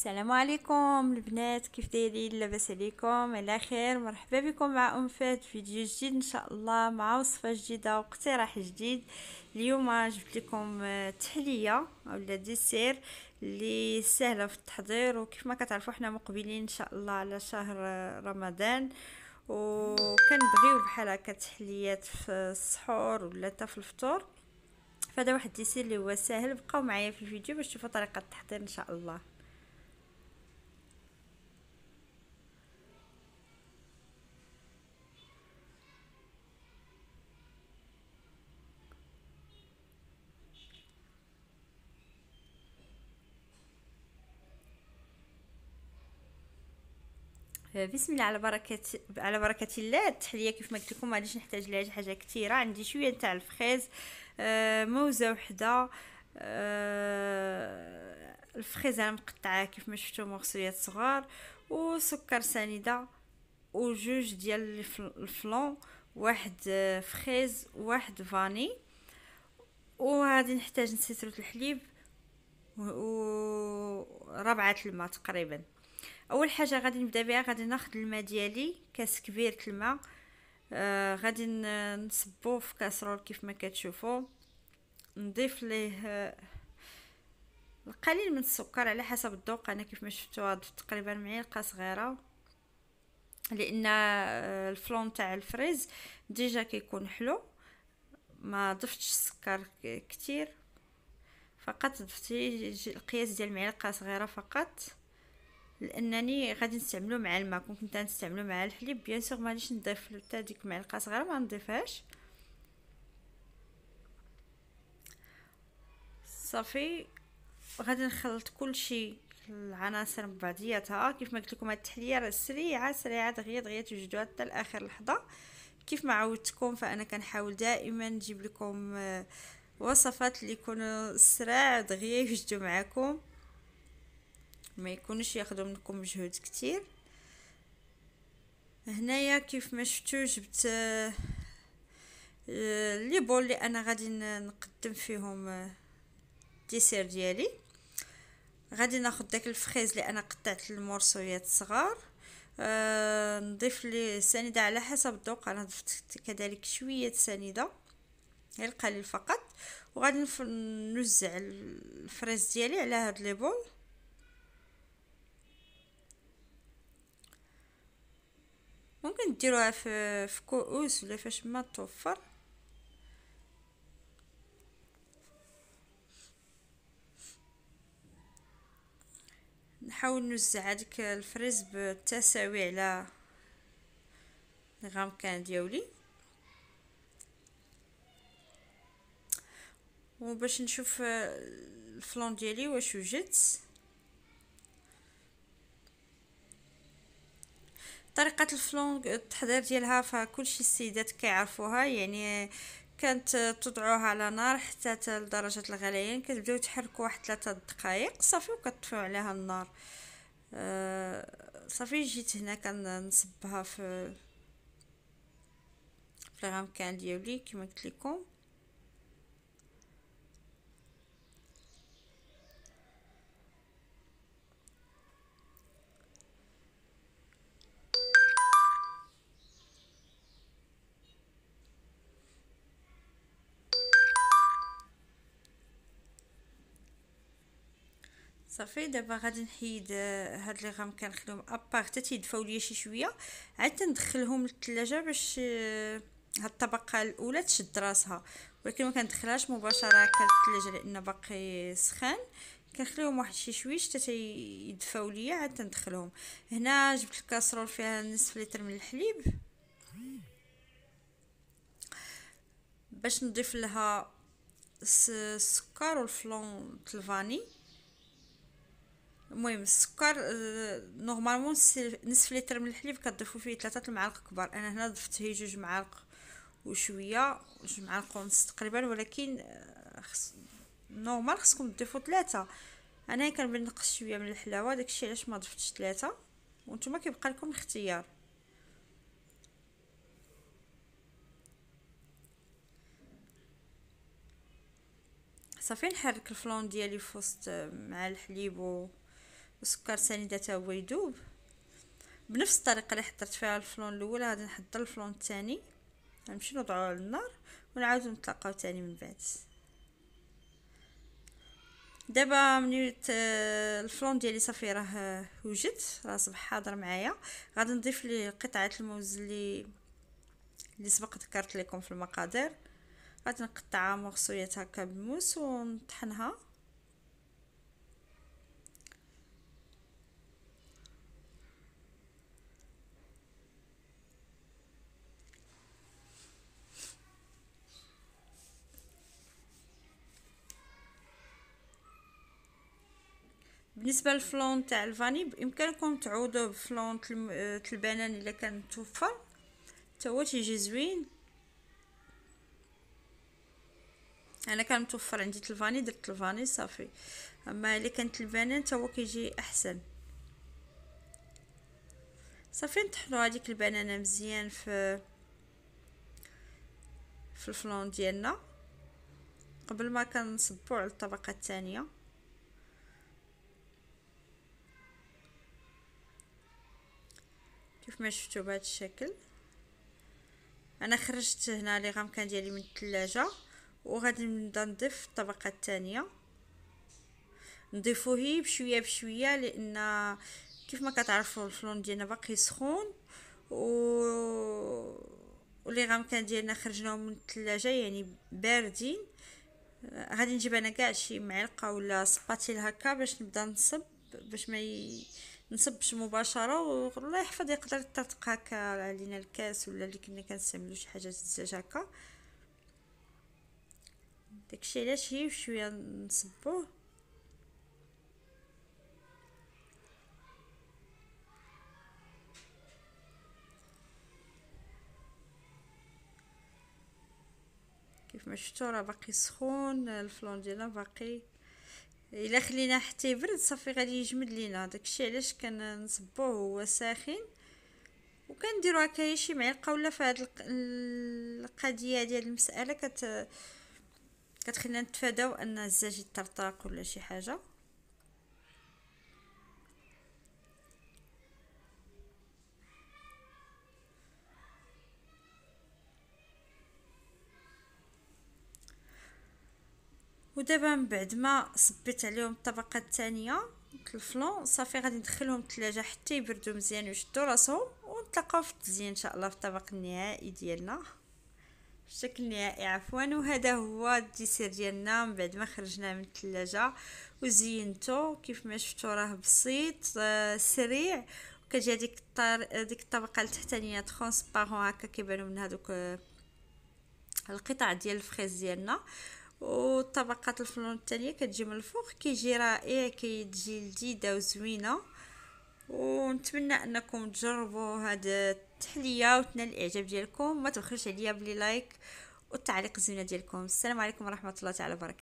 السلام عليكم البنات، كيف دايرين؟ لاباس عليكم؟ على خير. مرحبا بكم مع فات فيديو جديد ان شاء الله، مع وصفه جديده واقتراح جديد. اليوم جبت لكم تحليه اولا ديسير اللي سهله في التحضير، وكيف ما كتعرفوا احنا مقبلين ان شاء الله على شهر رمضان، وكنبغيو بحال هكا تحليات في السحور ولا حتى في الفطور. فهذا واحد الديسير اللي هو ساهل. بقاو معايا في الفيديو باش تشوفوا طريقه التحضير ان شاء الله. بسم الله، على بركه الله. التحليه كيف ما قلت لكم ما غاديش نحتاج لها شي حاجه كثيره. عندي شويه تاع الفخيز، موزه وحده، الفخيز انا مقطعاه كيف ما شفتوا مغسوليات صغار، وسكر سنيده، وجوج ديال الفلون، واحد فخيز، واحد فاني، وغادي نحتاج نسيتروت الحليب وربعة الماء تقريبا. اول حاجه غادي نبدا بها، غادي ناخذ الماء ديالي، كاس كبير الماء، غادي نصبوه في كاسرول كيف ما كتشوفوا. نضيف ليه القليل من السكر على حسب الذوق. انا كيف ما شفتوا ضفت تقريبا معلقه صغيره، لان الفلون تاع الفريز ديجا كيكون حلو. ما ضفتش السكر كتير، فقط ضفت القياس ديال معلقه صغيره فقط، لانني غادي نستعملو مع الماء. كنت نستعملو مع الحليب بيان سور، مانيش نضيف حتى ديك معلقه صغيره، ما نضيفهاش. صافي، غادي نخلط كل شيء، العناصر ببعضياتها. كيف ما قلت لكم هاد التحليه راه سريعه سريعه، دغيا دغيا توجدوها حتى لاخر لحظه. كيف ما عودتكم فانا كنحاول دائما نجيب لكم وصفات اللي يكونوا سراع دغيا يوجدوا معكم، ما يكونوش ياخذوا منكم مجهود كتير. هنايا كيف ما شفتوا جبت لي بول اللي انا غادي نقدم فيهم الديسير ديالي. غادي ناخذ داك الفخيز اللي انا قطعت المرصويات صغار، نضيف لي سنيده على حسب الذوق. انا ضفت كذلك شويه سنيده، غير القليل فقط. وغادي نوزع الفريز ديالي على هاد لي بول. ممكن ديروها في كؤوس ولا فاش ما توفر. نحاول نوزع هذيك الفريز بالتساوي على الغامكان ديالي، وباش نشوف الفلون ديالي واش وجدت. طريقه الفلون التحضير ديالها فكلشي السيدات كيعرفوها، يعني كانت تضعوها على نار حتى لدرجه الغليان، كتبداو تحركوا واحد 3 دقائق صافي، وكتطفيو عليها النار. صافي جيت هنا كنصبها في الغامكان ديالي كما قلت لكم. صافي دابا غادي نحيد هاد لي غام كنخليهم ابار حتى تيدفاو ليا شي شويه، عاد تندخلهم للثلاجه باش هاد الطبقه الاولى تشد راسها، ولكن ما كندخلهاش مباشره هكا للثلاجه لان باقي سخان. كنخليهم واحد شي شويش حتى يدفاو ليا، عاد تندخلهم. هنا جبت الكاسرول فيها نصف لتر من الحليب باش نضيف لها السكر والفلون الفاني. المهم السكر نورمالمون نصف لتر من الحليب كتضيفوا فيه 3 المعالق كبار. انا هنا ضفت هي 2 معالق وشويه، 2 معالق ونص تقريبا، ولكن نورمال خصكم تضيفوا 3. انا كنبغي شويه من الحلاوه، داكشي علاش ما ضفتش 3، وانتم كيبقى لكم الاختيار. صافي نحرك الفلون ديالي في وسط مع الحليب والسكر سنيده تا هو يذوب. بنفس الطريقه اللي حضرت فيها الفلون الاول غادي نحضر الفلون الثاني، نمشي نوضعوه على النار ونعاودو نتلاقاو تاني من بعد. دابا ملي الفلون ديالي صافي راه وجد، راه صبح حاضر معايا، غادي نضيف ليه قطعه الموز اللي سبق ذكرت لكم في المقادير. غادي نقطعها مغصويات هكا بالموس ونطحنها. بالنسبه للفلون تاع الفاني بامكانكم تعوضوه بفلون البنان الا كان متوفر، حتى هو تيجي زوين. انا كان متوفر عندي الفاني، درت الفاني صافي. اما الا كانت البنان حتى هو كيجي احسن. صافي نطحنوا هذيك البنانه مزيان في الفلون ديالنا قبل ما كنصبوا على الطبقه الثانيه. كيف ما شفتوا بهذا الشكل. انا خرجت هنا لي غامكان ديالي من الثلاجه وغادي نبدا نضيف الطبقه الثانيه. نضيفوه بشويه بشويه لان كيف ما كتعرفوا الفلون ديالنا باقي سخون ولي غامكان ديالنا خرجناهم من الثلاجه يعني باردين. غادي نجيب انا كاع شي معلقه ولا سباتيل هكا باش نبدا نصب، باش ما نصبش مباشره، والله يحفظ يقدر يطرطق هكا علينا الكاس ولا اللي كنا كنستعملوا شي حاجه الزجاج هكا. داكشي علاش هي بشويه نصبوه. كيف ما شفتوا راه باقي سخون الفلون ديالنا باقي. الا خلينا حتى يبرد صافي غادي يجمد لينا، داكشي علاش كنصبوه هو ساخن. وكنديروا هكا شي معلقه ولا في هاد القضيه ديال المساله كتخلينا نتفاداو ان الزاج يطرطق ولا شي حاجه. ودابا من بعد ما صبيت عليهم الطبقه الثانيه الفلون صافي غادي ندخلهم الثلاجه حتى يبردوا مزيان ويشدوا راسهم، ونتلاقاو في التزيين ان شاء الله في الطبق النهائي ديالنا، الشكل النهائي عفوا. وهذا هو الديسير ديالنا من بعد ما خرجناه من الثلاجه وزينته. كيف ما شفتوا راه بسيط سريع، وكتجي ديك الطبقه التحتانيه ترونسبارون هكا كيبانوا من هذوك القطع ديال الفريز ديالنا. والطبقات الفلون الثانيه كتجي من الفوق كيجي رائع، كيجي لذيذه وزوينه. ونتمنى انكم تجربوا هاد التحليه وتنال الاعجاب ديالكم. ما تبخلوش عليا بلي لايك والتعليق الزوينه ديالكم. السلام عليكم ورحمه الله تعالى وبركاته.